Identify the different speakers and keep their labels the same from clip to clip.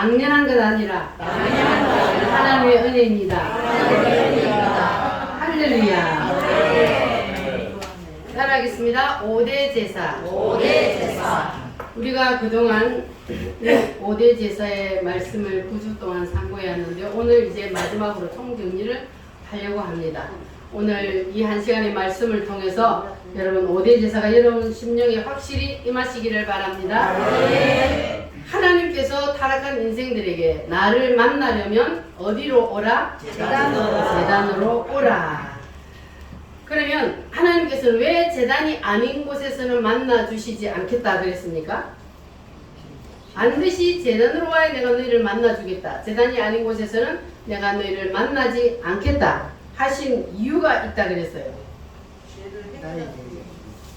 Speaker 1: 막연한 것 아니라 하나님의 은혜입니다. 할렐루야. 따라하겠습니다. 5대 제사. 우리가 그동안 5대 제사의 말씀을 9주 동안 상고해왔는데 오늘 이제 마지막으로 총정리를 하려고 합니다. 오늘 이 한 시간의 말씀을 통해서 여러분 5대 제사가 여러분 심령에 확실히 임하시기를 바랍니다. 하나님께서 타락한 인생들에게 나를 만나려면 어디로 오라? 제단으로 오라. 그러면 하나님께서는 왜 제단이 아닌 곳에서는 만나 주시지 않겠다 그랬습니까? 반드시 제단으로 와야 내가 너희를 만나 주겠다. 제단이 아닌 곳에서는 내가 너희를 만나지 않겠다 하신 이유가 있다 그랬어요.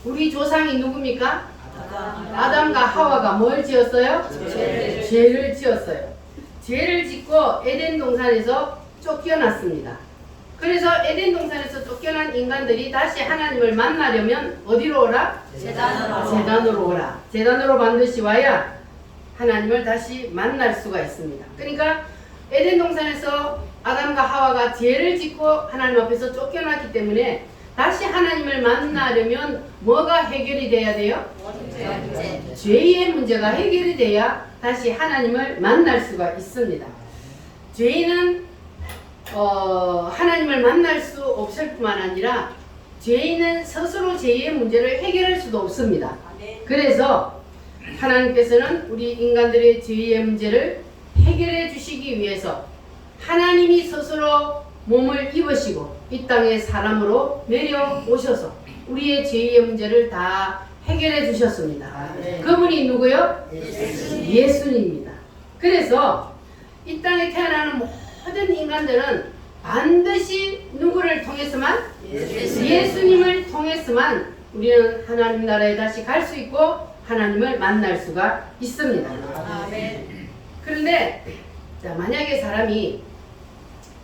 Speaker 1: 우리 조상이 누굽니까? 아담과 하와가 뭘 지었어요? 죄를 지었어요. 죄를 짓고 에덴 동산에서 쫓겨났습니다. 그래서 에덴 동산에서 쫓겨난 인간들이 다시 하나님을 만나려면 어디로 오라? 제단으로 오라. 제단으로 반드시 와야 하나님을 다시 만날 수가 있습니다. 그러니까 에덴 동산에서 아담과 하와가 죄를 짓고 하나님 앞에서 쫓겨났기 때문에 다시 하나님을 만나려면 뭐가 해결이 돼야 돼요? 죄의 문제가 해결이 돼야 다시 하나님을 만날 수가 있습니다. 죄인은 하나님을 만날 수 없을 뿐만 아니라 죄인은 스스로 죄의 문제를 해결할 수도 없습니다. 그래서 하나님께서는 우리 인간들의 죄의 문제를 해결해 주시기 위해서 하나님이 스스로 몸을 입으시고 이 땅에 사람으로 내려오셔서 우리의 죄의 문제를 다 해결해 주셨습니다. 그분이 누구요? 예수님입니다. 그래서 이 땅에 태어나는 모든 인간들은 반드시 누구를 통해서만? 예수님을 통해서만 우리는 하나님 나라에 다시 갈 수 있고 하나님을 만날 수가 있습니다. 그런데 자, 만약에 사람이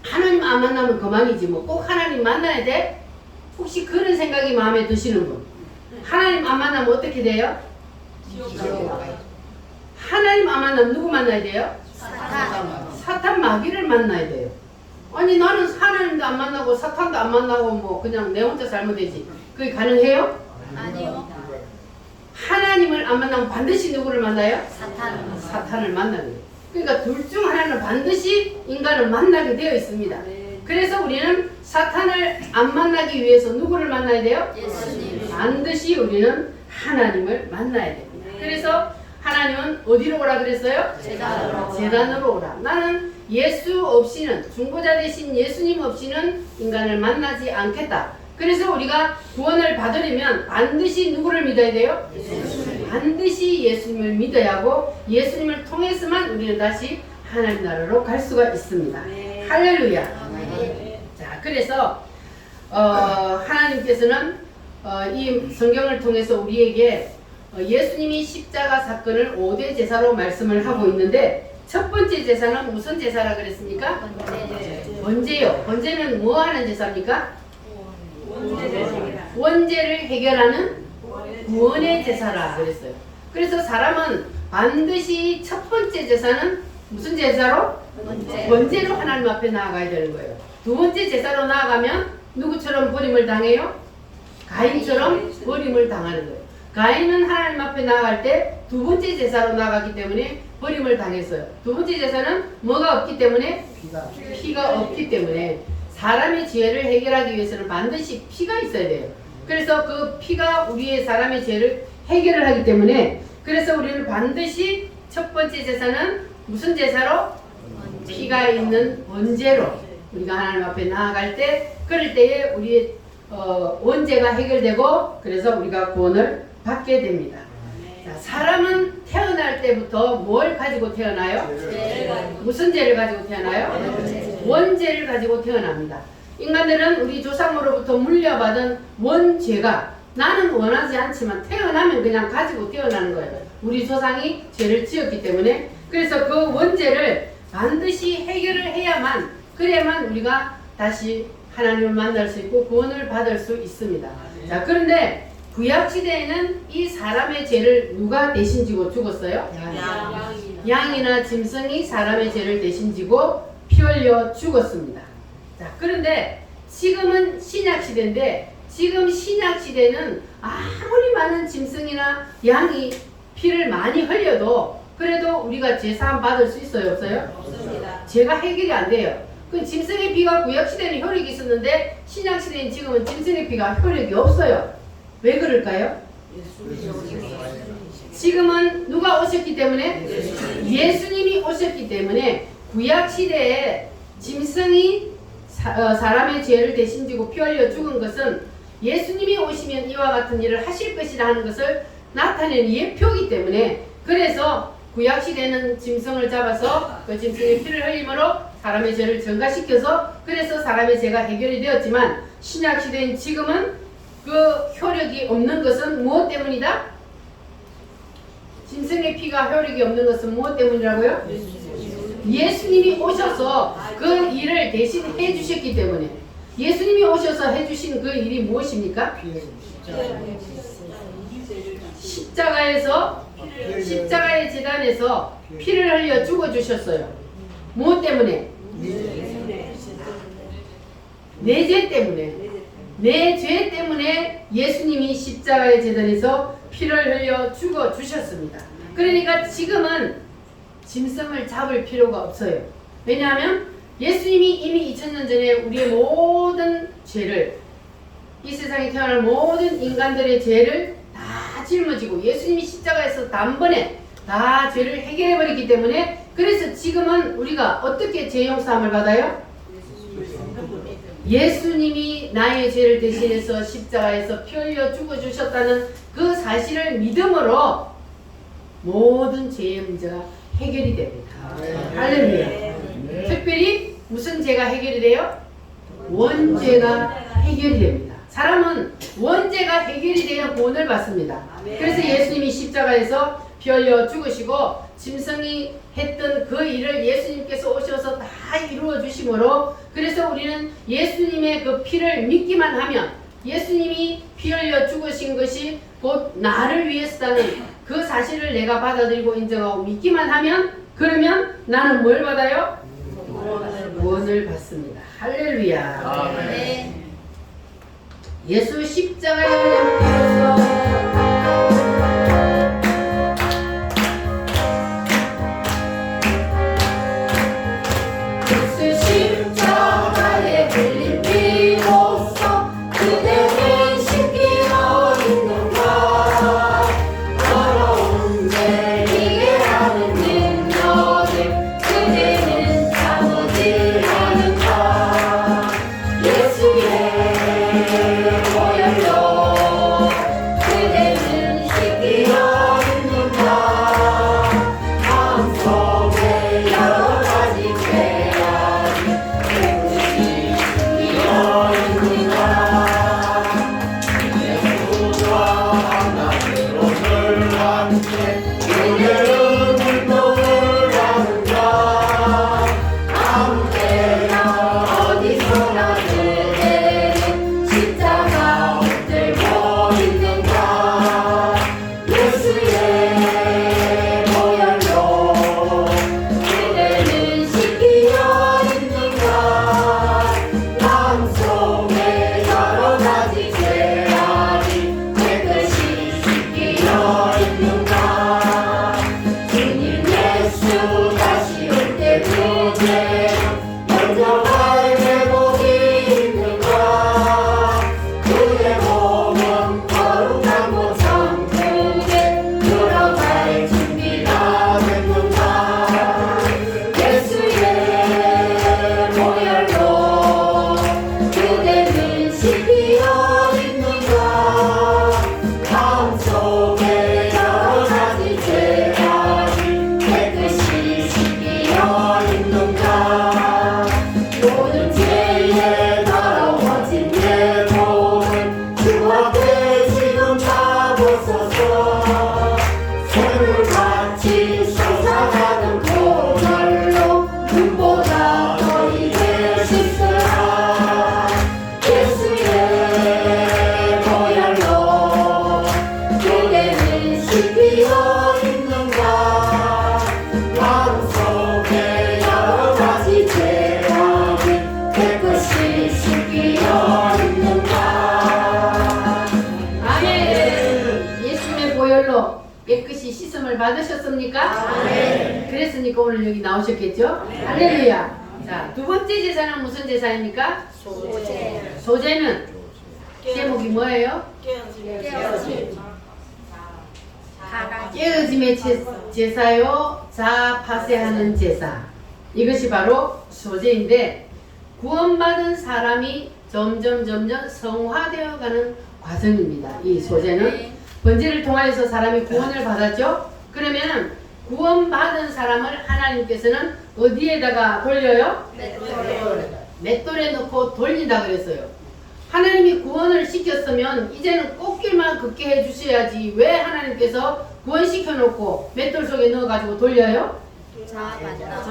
Speaker 1: 하나님 안 만나면 그만이지 뭐 꼭 하나님 만나야 돼? 혹시 그런 생각이 마음에 드시는 분? 하나님 안 만나면 어떻게 돼요? 하나님 안 만나면 누구 만나야 돼요? 사탄 마귀를 만나야 돼요. 아니 나는 하나님도 안 만나고 사탄도 안 만나고 뭐 그냥 내 혼자 살면 되지. 그게 가능해요?
Speaker 2: 아니요.
Speaker 1: 하나님을 안 만나면 반드시 누구를 만나요?
Speaker 2: 사탄을
Speaker 1: 만나는 거예요. 그러니까 둘 중 하나는 반드시 인간을 만나게 되어 있습니다. 그래서 우리는 사탄을 안 만나기 위해서 누구를 만나야 돼요?
Speaker 2: 예수님.
Speaker 1: 반드시 우리는 하나님을 만나야 됩니다. 그래서 하나님은 어디로 오라 그랬어요? 제단으로 오라. 나는 예수 없이는, 중보자 되신 예수님 없이는 인간을 만나지 않겠다. 그래서 우리가 구원을 받으려면 반드시 누구를 믿어야 돼요? 반드시 예수님을 믿어야 하고 예수님을 통해서만 우리는 다시 하나님 나라로 갈 수가 있습니다. 할렐루야. 자, 그래서 하나님께서는 이 성경을 통해서 우리에게 예수님이 십자가 사건을 5대 제사로 말씀을 하고 있는데 첫 번째 제사는 무슨 제사라 그랬습니까? 번제요. 번제는 뭐 하는 제사입니까? 원죄를 해결하는 구원의 제사라 그랬어요. 그래서 사람은 반드시 첫 번째 제사는 무슨 제사로? 번제로 하나님 앞에 나아가야 되는 거예요. 두 번째 제사로 나아가면 누구처럼 버림을 당해요? 가인처럼 버림을 당하는 거예요. 가인은 하나님 앞에 나아갈 때 두 번째 제사로 나가기 때문에 버림을 당했어요. 두 번째 제사는 뭐가 없기 때문에? 피가 없기 때문에 사람의 죄를 해결하기 위해서는 반드시 피가 있어야 돼요. 그래서 그 피가 우리의 사람의 죄를 해결을 하기 때문에 그래서 우리는 반드시 첫 번째 제사는 무슨 제사로? 피가 있는 번제로 우리가 하나님 앞에 나아갈 때 그럴 때에 우리의 원죄가 해결되고 그래서 우리가 구원을 받게 됩니다. 자, 사람은 태어날 때부터 뭘 가지고 태어나요? 무슨 죄를 가지고 태어나요? 원죄를 가지고 태어납니다. 인간들은 우리 조상으로부터 물려받은 원죄가 나는 원하지 않지만 태어나면 그냥 가지고 태어나는 거예요. 우리 조상이 죄를 지었기 때문에 그래서 그 원죄를 반드시 해결을 해야만 그래야만 우리가 다시 하나님을 만날 수 있고 구원을 받을 수 있습니다. 자, 그런데 구약 시대에는 이 사람의 죄를 누가 대신 지고 죽었어요? 양이나 짐승이 사람의 죄를 대신 지고 피 흘려 죽었습니다. 자, 그런데 지금은 신약 시대인데 지금 신약 시대는 아무리 많은 짐승이나 양이 피를 많이 흘려도 그래도 우리가 제사함 받을 수 있어요, 없어요?
Speaker 2: 없습니다.
Speaker 1: 죄가 해결이 안 돼요. 그 짐승의 피가 구약 시대는 효력이 있었는데 신약 시대는 지금은 짐승의 피가 효력이 없어요. 왜 그럴까요? 지금은 누가 오셨기 때문에? 예수님이 오셨기 때문에 구약 시대에 짐승이 사람의 죄를 대신 지고 피 흘려 죽은 것은 예수님이 오시면 이와 같은 일을 하실 것이라 하는 것을 나타내는 예표이기 때문에 그래서 구약 시대는 짐승을 잡아서 그 짐승의 피를 흘림으로 사람의 죄를 전가시켜서 그래서 사람의 죄가 해결이 되었지만 신약 시대인 지금은 그 효력이 없는 것은 무엇 때문이다? 짐승의 피가 효력이 없는 것은 무엇 때문이라고요? 예수님이 오셔서 그 일을 대신 해주셨기 때문에 예수님이 오셔서 해주신 그 일이 무엇입니까? 십자가의 제단에서 피를 흘려 죽어주셨어요. 무엇 때문에? 내 죄 때문에. 내 죄 때문에 예수님이 십자가의 제단에서 피를 흘려 죽어주셨습니다. 그러니까 지금은 짐승을 잡을 필요가 없어요. 왜냐하면 예수님이 이미 2000년 전에 우리의 모든 죄를 이 세상에 태어난 모든 인간들의 죄를 다 짊어지고 예수님이 십자가에서 단번에 다 죄를 해결해 버렸기 때문에 그래서 지금은 우리가 어떻게 죄 용서함을 받아요? 예수님이 나의 죄를 대신해서 십자가에서 피 흘려 죽어주셨다는 그 사실을 믿음으로 모든 죄의 문제가 해결이 됩니다. 할렐루야. 특별히 무슨 죄가 해결이 돼요? 원죄가 해결이 됩니다. 사람은 원죄가 해결이 되면 구원을 받습니다. 그래서 예수님이 십자가에서 피 흘려 죽으시고 짐승이 했던 그 일을 예수님께서 오셔서 다 이루어 주심으로 그래서 우리는 예수님의 그 피를 믿기만 하면 예수님이 피 흘려 죽으신 것이 곧 나를 위해서라는 그 사실을 내가 받아들이고 인정하고 믿기만 하면 그러면 나는 뭘 받아요? 구원을 받습니다. 할렐루야.
Speaker 2: 네.
Speaker 1: 예수 십자가에 달린 피로써 십자가에 흘린 피로써 그대는 신기로 있는가 더러운 죄 이게 하는 능력을 그대는 참으지 않은가 예수의 보혈로 그대 부음을 받으셨습니까? 네. 그랬으니까 오늘 여기 나오셨겠죠? 할렐루야. 자, 두 번째 제사는 무슨 제사입니까?
Speaker 2: 소재.
Speaker 1: 소제는 제목이 뭐예요?
Speaker 2: 깨어짐. 가라지.
Speaker 1: 깨어짐의 제사요, 자 파쇄하는 제사. 이것이 바로 소제인데, 구원받은 사람이 점점 성화되어가는 과정입니다. 이 소제는
Speaker 2: 네.
Speaker 1: 번제를 통하여서 사람이 구원을 받았죠. 그러면은 구원받은 사람을 하나님께서는 어디에다가 돌려요? 맷돌에 넣고 돌린다 그랬어요. 하나님이 구원을 시켰으면 이제는 꽃길만 걷게 해주셔야지 왜 하나님께서 구원시켜 놓고 맷돌 속에 넣어가지고 돌려요?
Speaker 2: 자 맞다.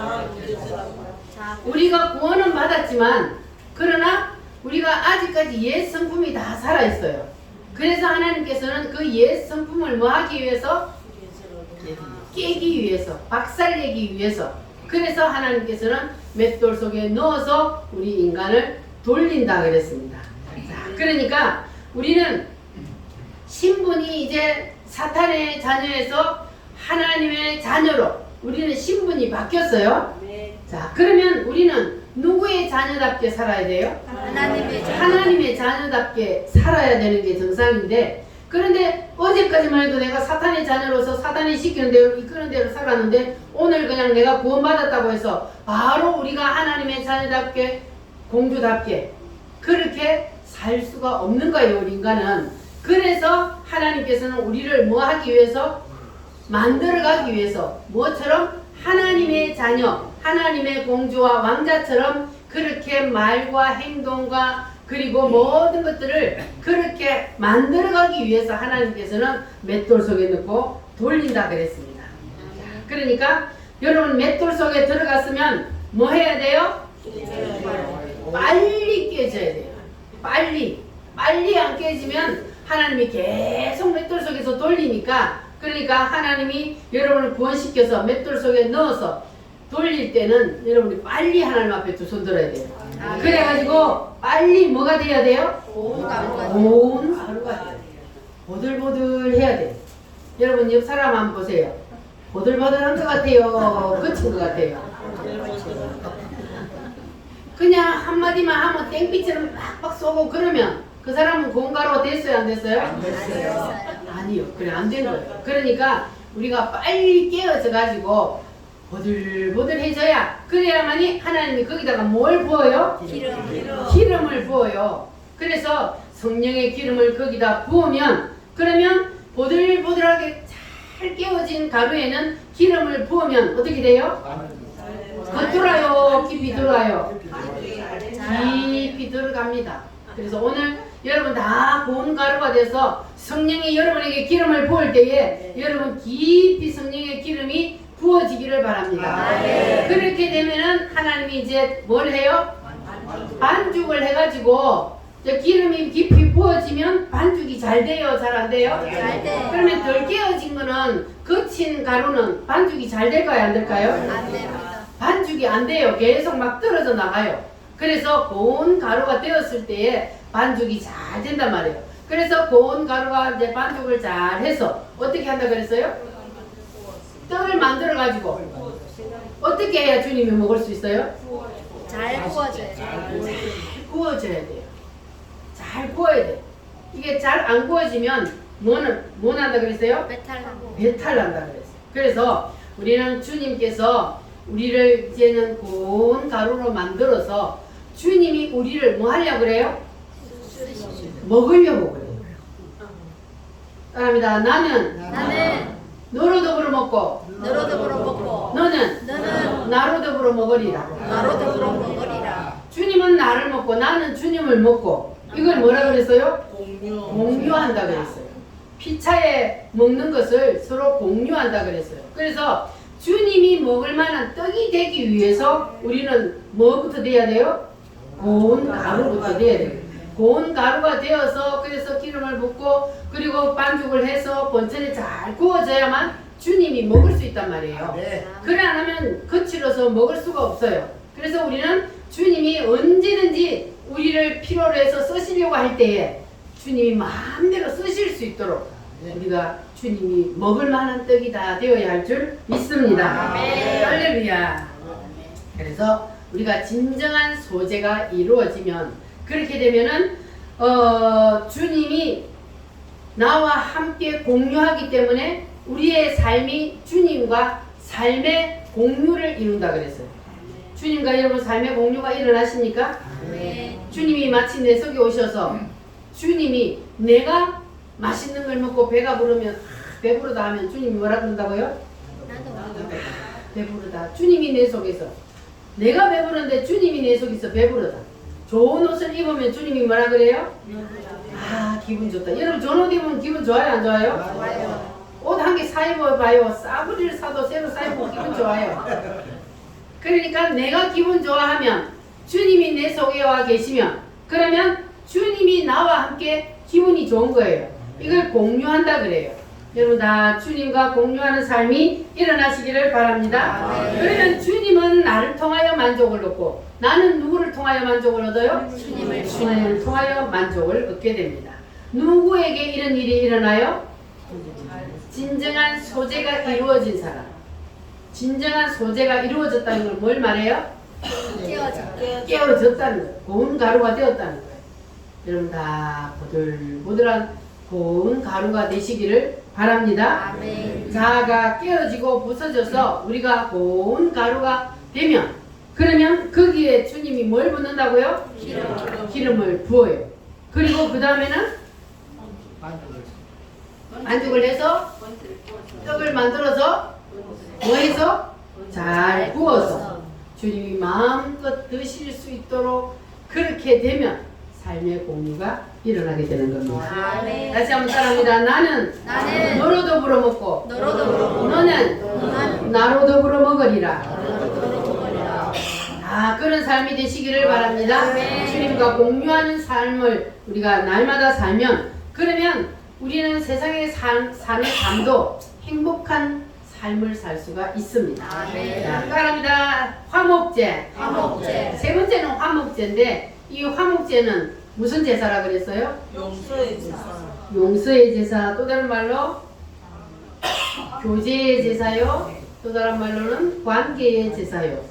Speaker 2: 자
Speaker 1: 우리가 구원은 받았지만 그러나 우리가 아직까지 옛 성품이 다 살아있어요. 그래서 하나님께서는 그 옛 성품을 뭐 하기 위해서? 깨기 위해서, 박살내기 위해서. 그래서 하나님께서는 맷돌 속에 넣어서 우리 인간을 돌린다 그랬습니다. 자, 그러니까 우리는 신분이 이제 사탄의 자녀에서 하나님의 자녀로 우리는 신분이 바뀌었어요. 자, 그러면 우리는 누구의 자녀답게 살아야 돼요? 하나님의 자녀답게 살아야 되는 게 정상인데, 그런데 어제까지만 해도 내가 사탄의 자녀로서 사탄이 시키는 대로 이끄는 대로 살았는데 오늘 그냥 내가 구원받았다고 해서 바로 우리가 하나님의 자녀답게 공주답게 그렇게 살 수가 없는 거예요. 우리 인간은. 그래서 하나님께서는 우리를 뭐 하기 위해서? 만들어가기 위해서 뭐처럼? 하나님의 자녀, 하나님의 공주와 왕자처럼 그렇게 말과 행동과 그리고 모든 것들을 그렇게 만들어가기 위해서 하나님께서는 맷돌 속에 넣고 돌린다 그랬습니다. 그러니까 여러분 맷돌 속에 들어갔으면 뭐 해야 돼요? 빨리 깨져야 돼요. 빨리 안 깨지면 하나님이 계속 맷돌 속에서 돌리니까, 그러니까 하나님이 여러분을 구원시켜서 맷돌 속에 넣어서 돌릴 때는 여러분이 빨리 하나님 앞에 두 손 들어야 돼요. 그래가지고 빨리 뭐가 돼야 돼요? 고운 가루가 돼야 돼요. 보들보들 해야 돼요. 여러분 옆 사람 한번 보세요. 보들보들한 것 같아요? 거친 것 같아요? 그냥 한마디만 하면 땡빛처럼 빡빡 쏘고 그러면 그 사람은 고운 가루가 됐어요? 안 됐어요?
Speaker 2: 안 됐어요.
Speaker 1: 아니요. 그래 안 된 거예요. 그러니까 우리가 빨리 깨어져 가지고 보들보들해져야, 그래야만이 하나님이 거기다가 뭘 부어요? 기름을 부어요. 그래서 성령의 기름을 거기다 부으면, 그러면 보들보들하게 잘 깨어진 가루에는 기름을 부으면 어떻게 돼요? 겉돌아요? 깊이 들어가요? 깊이 들어갑니다. 그래서 오늘 여러분 다 고운 가루가 돼서 성령이 여러분에게 기름을 부을 때에 여러분 깊이 성령의 기름이 부어지기를 바랍니다. 그렇게 되면은 하나님이 이제 뭘 해요? 반죽을 해가지고 기름이 깊이 부어지면 반죽이 잘 돼요? 잘 안 돼요?
Speaker 2: 잘 돼요.
Speaker 1: 그러면 덜 깨어진 거는, 거친 가루는 반죽이 잘 될까요? 안 될까요?
Speaker 2: 안 됩니다.
Speaker 1: 반죽이 안 돼요. 계속 막 떨어져 나가요. 그래서 고운 가루가 되었을 때에 반죽이 잘 된단 말이에요. 그래서 고운 가루가 이제 반죽을 잘 해서 어떻게 한다 그랬어요? 떡을 만들어 가지고 어떻게 해야 주님이 먹을 수 있어요?
Speaker 2: 잘 구워져요.
Speaker 1: 잘 구워져야 돼요. 잘 구워야 돼. 이게 잘 안 구워지면 뭐 난다 그랬어요? 배탈 난다 그랬어요. 그래서 우리는 주님께서 우리를 이제는 고운 가루로 만들어서 주님이 우리를 뭐 하려고 그래요? 먹으려고 그래요. 따라합니다. 나는 너로 더불어 먹고
Speaker 2: 너로 더불어 먹고
Speaker 1: 너는 나로 더불어 먹으리라.
Speaker 2: 나로 더불어 먹으리라.
Speaker 1: 주님은 나를 먹고 나는 주님을 먹고, 이걸 뭐라 그랬어요? 공유한다 그랬어요. 피차에 먹는 것을 서로 공유한다 그랬어요. 그래서 주님이 먹을 만한 떡이 되기 위해서 우리는 뭐부터 돼야 돼요? 고운 가루부터 돼야 돼요. 고운 가루가 되어서 그래서 기름을 붓고 그리고 반죽을 해서 번천에 잘 구워져야만 주님이 먹을 수 있단 말이에요. 그래 안 하면 거칠어서 먹을 수가 없어요. 그래서 우리는 주님이 언제든지 우리를 필요로 해서 쓰시려고 할 때에 주님이 마음대로 쓰실 수 있도록 우리가 주님이 먹을 만한 떡이 다 되어야 할 줄 믿습니다.
Speaker 2: 아멘.
Speaker 1: 할렐루야. 그래서 우리가 진정한 소재가 이루어지면 그렇게 되면은 주님이 나와 함께 공유하기 때문에 우리의 삶이 주님과 삶의 공유를 이룬다 그랬어요. 주님과 여러분 삶의 공유가 일어나십니까?
Speaker 2: 네.
Speaker 1: 주님이 마치 내 속에 오셔서 주님이 내가 맛있는 걸 먹고 배가 부르면 배부르다 하면 주님이 뭐라 그런다고요?
Speaker 2: 나도
Speaker 1: 배부르다. 주님이 내 속에서 내가 배부른데 주님이 내 속에서 배부르다. 좋은 옷을 입으면 주님이 뭐라 그래요? 아 기분 좋다. 여러분 좋은 옷 입으면 기분 좋아요 안 좋아요?
Speaker 2: 좋아요.
Speaker 1: 옷 한 개 사 입어봐요. 싸구리를 사도 새로 사 입으면 기분 좋아요. 그러니까 내가 기분 좋아하면 주님이 내 속에 와 계시면 그러면 주님이 나와 함께 기분이 좋은 거예요. 이걸 공유한다 그래요. 여러분 다 주님과 공유하는 삶이 일어나시기를 바랍니다. 그러면 주님은 나를 통하여 만족을 얻고 나는 누구를 통하여 만족을 얻어요? 주님을 통하여 만족을 얻게 됩니다. 누구에게 이런 일이 일어나요? 진정한 소재가 이루어진 사람. 진정한 소재가 이루어졌다는 걸 뭘 말해요? 깨어졌다는 거예요. 고운 가루가 되었다는 거예요. 여러분 다 보들보들한 고운 가루가 되시기를 바랍니다.
Speaker 2: 아멘.
Speaker 1: 자아가 깨어지고 부서져서 우리가 고운 가루가 되면 그러면 거기에 주님이 뭘 붓는다고요? 기름을 부어요. 그리고 그 다음에는 반죽을 해서 떡을 만들어서 뭐 해서? 잘 구워서 주님이 마음껏 드실 수 있도록 그렇게 되면 삶의 공유가 일어나게 되는 겁니다.
Speaker 2: 아멘.
Speaker 1: 다시 한번 따라합니다. 나는 너로 더불어 먹고
Speaker 2: 너로 더불어 먹고
Speaker 1: 너는 나로 더불어 먹으리라. 그런 삶이 되시기를 바랍니다.
Speaker 2: 아멘.
Speaker 1: 주님과 공유하는 삶을 우리가 날마다 살면 그러면 우리는 세상에 사는 삶도 행복한 삶을 살 수가 있습니다.
Speaker 2: 아멘.
Speaker 1: 자, 따라합니다. 화목제.
Speaker 2: 화목제.
Speaker 1: 세 번째는 화목제인데 이 화목제는 무슨 제사라 그랬어요?
Speaker 3: 용서의 제사.
Speaker 1: 용서의 제사, 또 다른 말로 교제의 제사요, 또 다른 말로는 관계의 제사요.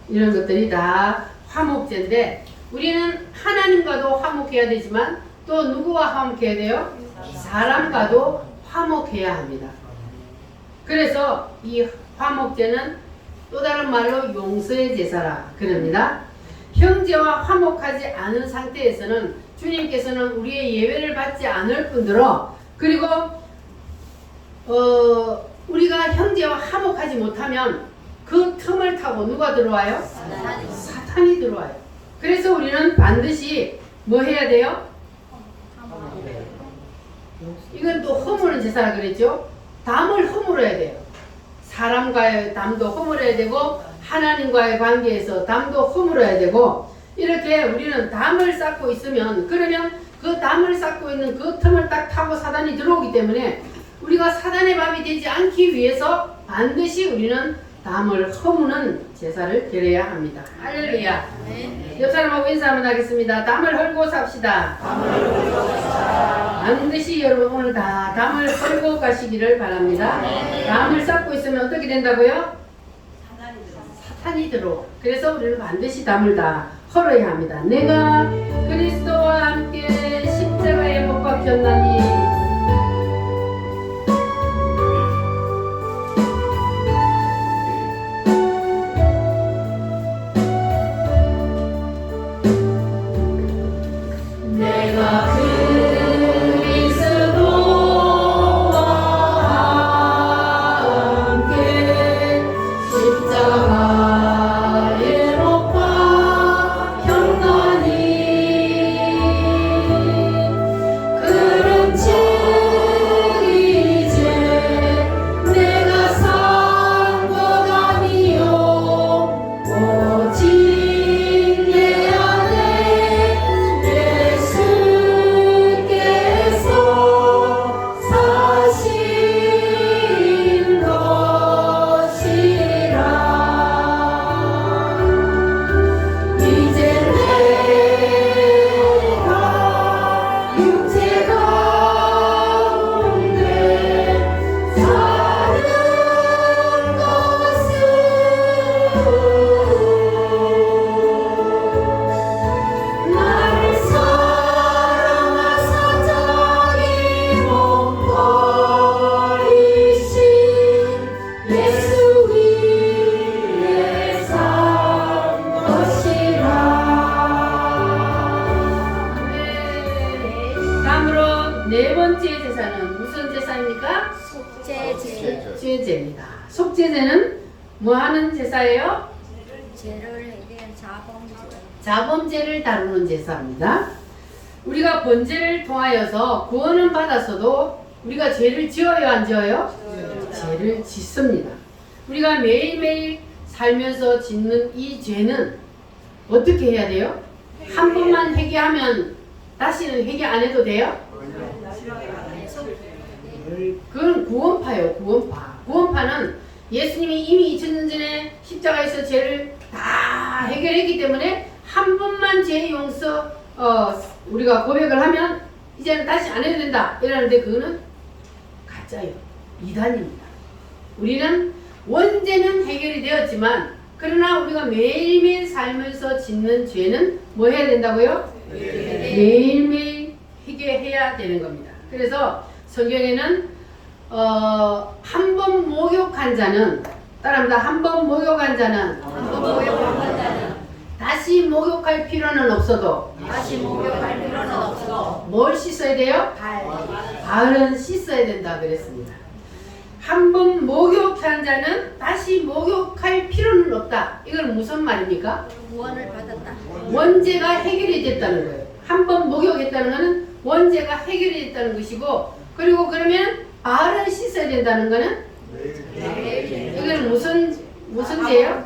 Speaker 1: 이런 것들이 다 화목제인데 우리는 하나님과도 화목해야 되지만 또 누구와 화목해야 돼요? 사람과도 화목해야 합니다. 그래서 이 화목제는 또 다른 말로 용서의 제사라 그럽니다. 형제와 화목하지 않은 상태에서는 주님께서는 우리의 예외를 받지 않을 뿐더러 그리고 우리가 형제와 화목하지 못하면 그 틈을 타고 누가 들어와요? 사탄이 들어와요. 그래서 우리는 반드시 뭐 해야 돼요? 이건 또 허무는 제사라 그랬죠? 담을 허물어야 돼요. 사람과의 담도 허물어야 되고 하나님과의 관계에서 담도 허물어야 되고 이렇게 우리는 담을 쌓고 있으면 그러면 그 담을 쌓고 있는 그 틈을 딱 타고 사단이 들어오기 때문에 우리가 사단의 밥이 되지 않기 위해서 반드시 우리는 담을 허무는 제사를 드려야 합니다. 할렐루야. 옆 사람하고 인사 한번 하겠습니다. 담을 헐고 삽시다. 반드시 여러분 오늘 다 담을 헐고 가시기를 바랍니다. 담을 쌓고 있으면 어떻게 된다고요? 사탄이 들어. 그래서 우리는 반드시 담을 다 헐어야 합니다. 내가 그리스도와 함께 십자가에 못 박혔나니 내가 그리스도와 함께 십자가에 못 박혔나니 그런 죄 속죄제입니다. 속죄제는 뭐 하는 제사예요?
Speaker 2: 죄를 해결 자범죄.
Speaker 1: 자범죄를 다루는 제사입니다. 우리가 번제를 통하여서 구원은 받았어도 우리가 죄를 지어요, 안 지어요? 죄를 짓습니다. 우리가 매일매일 살면서 짓는 이 죄는 어떻게 해야 돼요? 한 번만 회개하면 다시는 회개 안 해도 돼요? 그건 구원파예요, 구원파. 구원파는 예수님이 이미 2000년 전에 십자가에서 죄를 다 해결했기 때문에 한 번만 죄 용서 우리가 고백을 하면 이제는 다시 안 해도 된다 이러는데 그거는 가짜예요. 이단입니다. 우리는 원죄는 해결이 되었지만 그러나 우리가 매일매일 살면서 짓는 죄는 뭐 해야 된다고요? 매일매일 회개해야 되는 겁니다. 그래서 성경에는 한 번 목욕한 자는 따라합니다. 한 번 목욕한 자는 다시 목욕할 필요는 없어도
Speaker 2: 다시 목욕할 필요는 없어.
Speaker 1: 뭘 씻어야 돼요? 발은 씻어야 된다 그랬습니다. 한 번 목욕한 자는 다시 목욕할 필요는 없다. 이건 무슨 말입니까?
Speaker 2: 구원을 받았다.
Speaker 1: 원죄가 해결이 됐다는 거예요. 한 번 목욕했다는 것은 원죄가 해결이 됐다는 것이고 그리고 그러면 발을 씻어야 된다는 것은 이건 무슨 죄예요?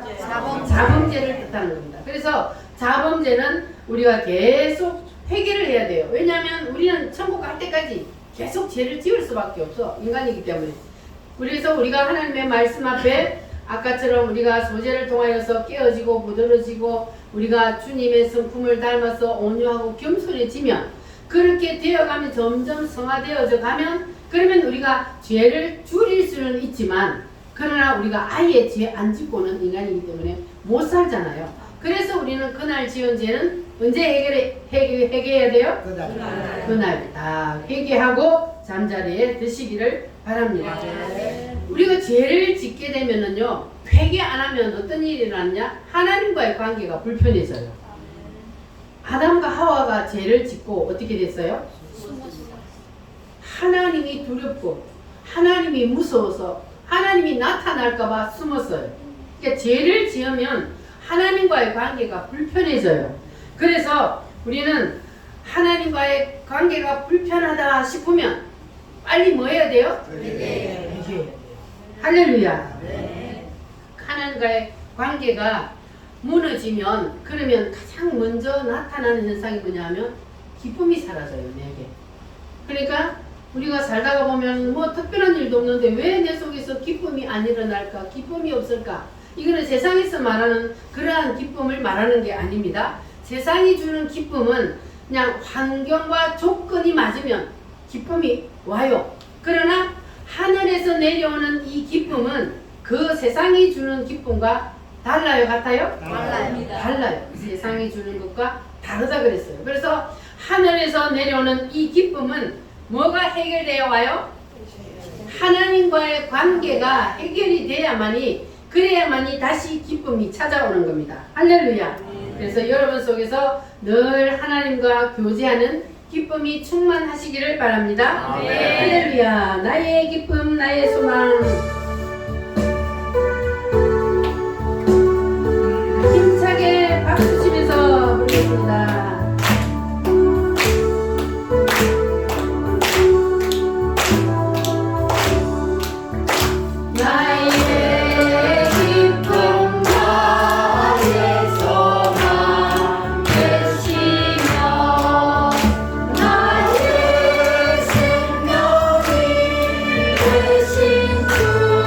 Speaker 1: 자범죄를 뜻하는 겁니다. 그래서 자범죄는 우리가 계속 회개를 해야 돼요. 왜냐하면 우리는 천국 갈 때까지 계속 죄를 지을 수밖에 없어. 인간이기 때문에. 그래서 우리가 하나님의 말씀 앞에 아까처럼 우리가 소재를 통하여서 깨어지고 부드러지고 우리가 주님의 성품을 닮아서 온유하고 겸손해지면 그렇게 되어가면 점점 성화되어져 가면 그러면 우리가 죄를 줄일 수는 있지만 그러나 우리가 아예 죄 안 짓고는 인간이기 때문에 못 살잖아요. 그래서 우리는 그날 지은 죄는 언제 회개해야 돼요? 그날 다 회개하고 잠자리에 드시기를 바랍니다. 우리가 죄를 짓게 되면은요 회개 안 하면 어떤 일이 일어났냐? 하나님과의 관계가 불편해져요. 아담과 하와가 죄를 짓고 어떻게 됐어요? 하나님이 두렵고 하나님이 무서워서 하나님이 나타날까봐 숨었어요. 그러니까 죄를 지으면 하나님과의 관계가 불편해져요. 그래서 우리는 하나님과의 관계가 불편하다 싶으면 빨리 뭐 해야 돼요? 회개해야 돼요. 할렐루야. 하나님과의 관계가 무너지면 그러면 가장 먼저 나타나는 현상이 뭐냐 하면 기쁨이 사라져요. 내게. 그러니까 우리가 살다가 보면 뭐 특별한 일도 없는데 왜 내 속에서 기쁨이 안 일어날까? 기쁨이 없을까? 이거는 세상에서 말하는 그러한 기쁨을 말하는 게 아닙니다. 세상이 주는 기쁨은 그냥 환경과 조건이 맞으면 기쁨이 와요. 그러나 하늘에서 내려오는 이 기쁨은 그 세상이 주는 기쁨과 달라요? 같아요? 달라요. 세상이 주는 것과 다르다 그랬어요. 그래서 하늘에서 내려오는 이 기쁨은 뭐가 해결되어 와요? 하나님과의 관계가 해결이 돼야만이 그래야만이 다시 기쁨이 찾아오는 겁니다. 할렐루야. 그래서 여러분 속에서 늘 하나님과 교제하는 기쁨이 충만하시기를 바랍니다. 할렐루야. 나의 기쁨, 나의 소망. 힘차게 박수 치면서 부르겠습니다.
Speaker 2: 나의 생명이 되신 주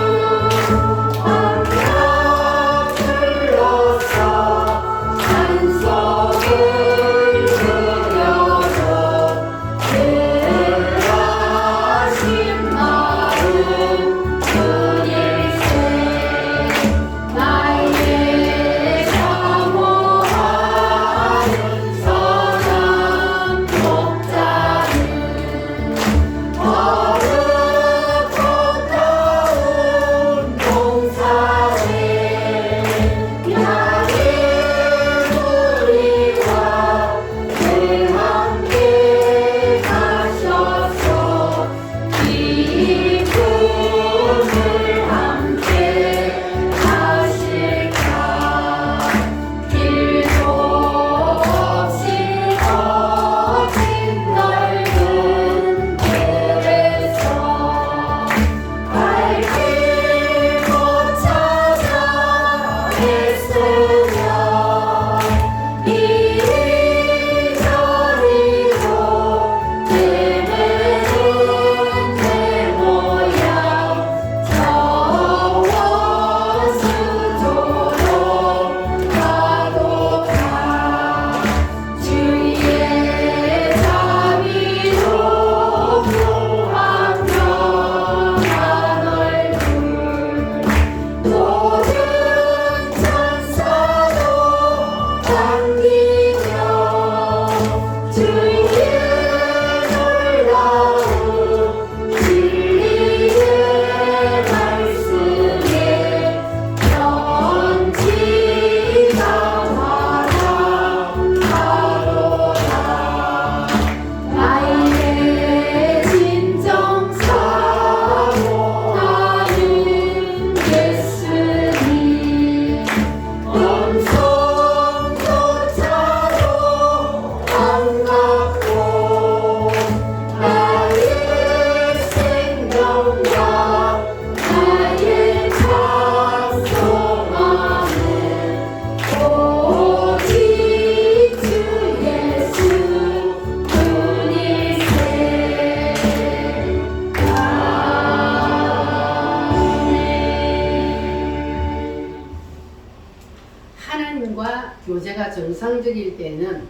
Speaker 1: 하나님과 교제가 정상적일 때는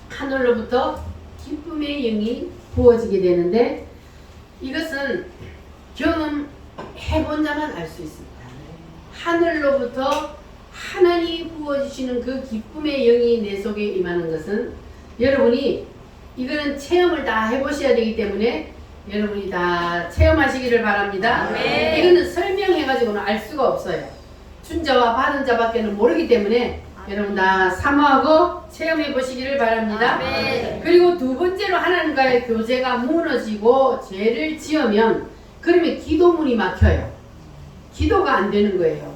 Speaker 1: 하늘로부터 기쁨의 영이 부어지게 되는데 이것은 경험해본 자만 알 수 있습니다. 하늘로부터 하나님이 부어주시는 그 기쁨의 영이 내 속에 임하는 것은 여러분이 이거는 체험을 다 해보셔야 되기 때문에 여러분이 다 체험하시기를 바랍니다.
Speaker 2: 네.
Speaker 1: 이거는 설명해가지고는 알 수가 없어요. 준 자와 받은 자밖에는 모르기 때문에 여러분 다 사모하고 체험해 보시기를 바랍니다.
Speaker 2: 아멘.
Speaker 1: 그리고 두 번째로 하나님과의 교제가 무너지고 죄를 지으면 그러면 기도문이 막혀요. 기도가 안 되는 거예요.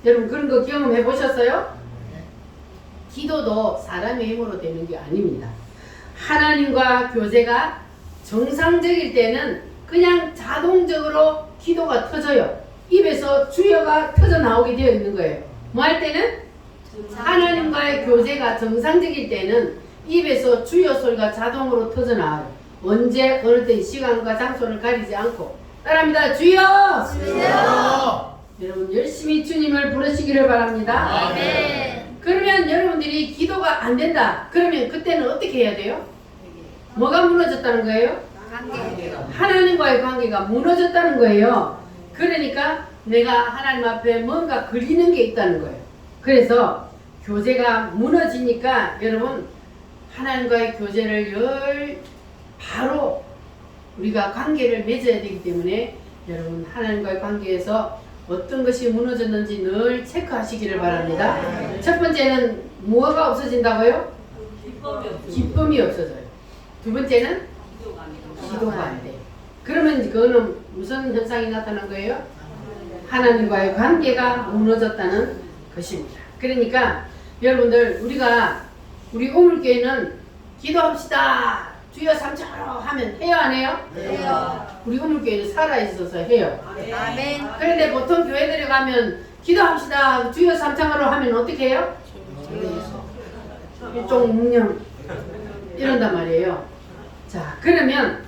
Speaker 1: 여러분 그런 거 경험해 보셨어요? 기도도 사람의 힘으로 되는 게 아닙니다. 하나님과 교제가 정상적일 때는 그냥 자동적으로 기도가 터져요. 입에서 주여가 터져 나오게 되어 있는 거예요. 뭐 할 때는? 하나님과의 교제가 정상적일 때는 입에서 주여 소리가 자동으로 터져 나와요. 언제 어느 때 시간과 장소를 가리지 않고 따라합니다. 주여!
Speaker 2: 주여!
Speaker 1: 여러분 열심히 주님을 부르시기를 바랍니다.
Speaker 2: 아멘.
Speaker 1: 그러면 여러분들이 기도가 안 된다. 그러면 그때는 어떻게 해야 돼요? 뭐가 무너졌다는 거예요?
Speaker 2: 관계.
Speaker 1: 하나님과의 관계가 무너졌다는 거예요. 그러니까 내가 하나님 앞에 뭔가 걸리는 게 있다는 거예요. 그래서 교제가 무너지니까 여러분 하나님과의 교제를 바로 우리가 관계를 맺어야 되기 때문에 여러분 하나님과의 관계에서 어떤 것이 무너졌는지 늘 체크하시기를 바랍니다. 첫 번째는 뭐가 없어진다고요? 기쁨이 없어져요. 두 번째는 기도가 안 돼요. 그러면 그거는 무슨 현상이 나타난 거예요? 하나님과의 관계가 무너졌다는 것입니다. 그러니까 여러분들 우리 우물교회는 기도합시다. 주여 삼창하러 하면 해요 안 해요?
Speaker 2: 해요.
Speaker 1: 우리 우물교회는 살아있어서 해요.
Speaker 2: 아멘.
Speaker 1: 그런데 보통 교회들에 가면 기도합시다. 주여 삼창하러 하면 어떻게 해요? 일종 묵념 이런단 말이에요. 자 그러면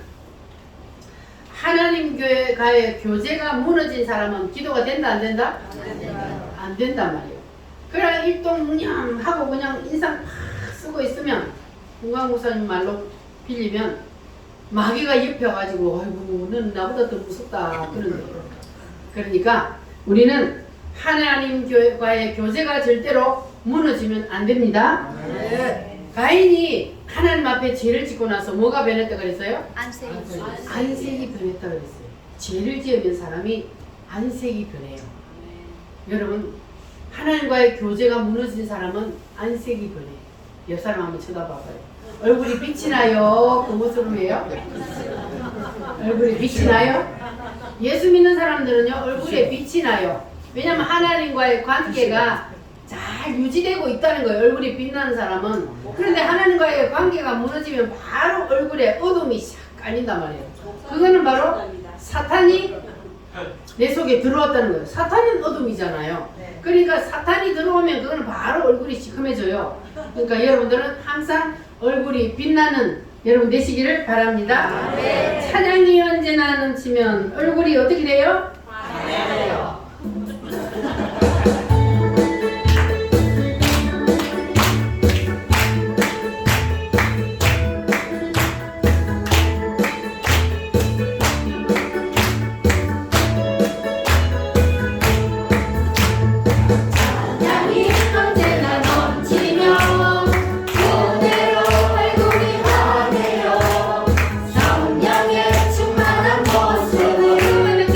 Speaker 1: 하나님과의 교제가 무너진 사람은 기도가 된다 안 된다? 안 된단 말이에요. 그래 일동무념하고 그냥 인상 팍 쓰고 있으면 공강목사님 말로 빌리면 마귀가 엮여가지고 아이고 너는 나보다 더 무섭다 그런데요. 그러니까 우리는 하나님과의 교제가 절대로 무너지면 안 됩니다. 가인이 하나님 앞에 죄를 짓고 나서 뭐가 변했다 그랬어요?
Speaker 2: 안색이.
Speaker 1: 안색이 변했다 그랬어요. 죄를 지으면 사람이 안색이 변해요. 여러분 하나님과의 교제가 무너진 사람은 안색이 변해요. 옆 사람 한번 쳐다봐봐요. 얼굴이 빛이 나요? 그 모습이에요? 얼굴이 빛이 나요? 예수 믿는 사람들은요 얼굴에 빛이 나요. 왜냐면 하나님과의 관계가 잘 유지되고 있다는 거예요. 얼굴이 빛나는 사람은. 그런데 하나님과의 관계가 무너지면 바로 얼굴에 어둠이 샥 깔린단 말이에요. 그거는 바로 사탄이 내 속에 들어왔다는 거예요. 사탄은 어둠이잖아요. 그러니까 사탄이 들어오면 그거는 바로 얼굴이 시커매져요. 그러니까 여러분들은 항상 얼굴이 빛나는 여러분 되시기를 바랍니다. 찬양이 언제나 넘치면 얼굴이 어떻게 돼요?
Speaker 2: 충만한 모습을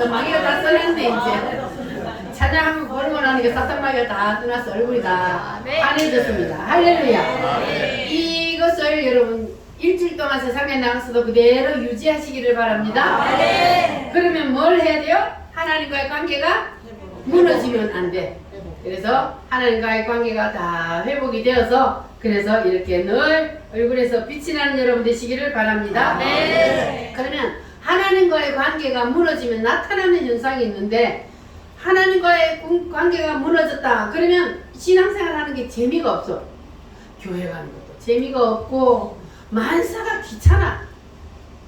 Speaker 1: 마귀가 다 떠났네 이제. 찬양하고 부르고 나니까 사탄 마귀가 다 떠나서 얼굴이 다 환해졌습니다. 할렐루야. 이것을 여러분 일주일 동안 세상에 나가서도 그대로 유지하시기를 바랍니다. 그러면 뭘 해야 돼요? 하나님과의 관계가 무너지면 안 돼. 그래서 하나님과의 관계가 다 회복이 되어서 그래서 이렇게 늘 얼굴에서 빛이 나는 여러분 되시기를 바랍니다. 그러면 하나님과의 관계가 무너지면 나타나는 현상이 있는데 하나님과의 관계가 무너졌다. 그러면 신앙생활 하는 게 재미가 없어. 교회 가는 것도 재미가 없고 만사가 귀찮아.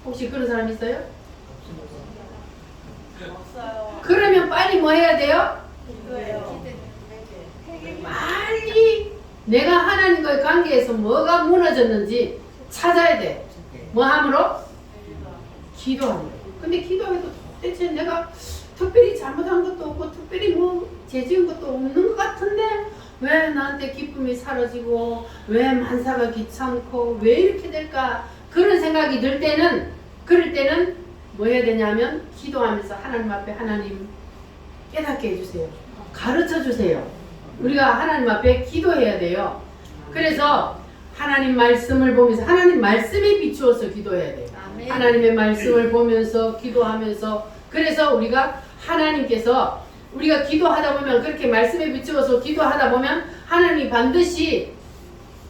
Speaker 1: 혹시 그런 사람 있어요?
Speaker 3: 없어요.
Speaker 1: 그러면 빨리 뭐 해야 돼요?
Speaker 3: 기도해요.
Speaker 1: 빨리 내가 하나님과의 관계에서 뭐가 무너졌는지 찾아야 돼. 뭐 함으로? 기도함으로. 근데 기도해도 도대체 내가 특별히 잘못한 것도 없고 특별히 뭐 죄지은 것도 없는 것 같은데 왜 나한테 기쁨이 사라지고 왜 만사가 귀찮고 왜 이렇게 될까 그런 생각이 들 때는 그럴 때는 뭐 해야 되냐면 기도하면서 하나님 앞에 하나님 깨닫게 해주세요. 가르쳐 주세요. 우리가 하나님 앞에 기도해야 돼요. 그래서 하나님 말씀을 보면서 하나님 말씀에 비추어서 기도해야 돼요. 하나님의 말씀을 보면서 기도하면서 그래서 우리가 하나님께서 우리가 기도하다 보면 그렇게 말씀에 비추어서 기도하다 보면 하나님이 반드시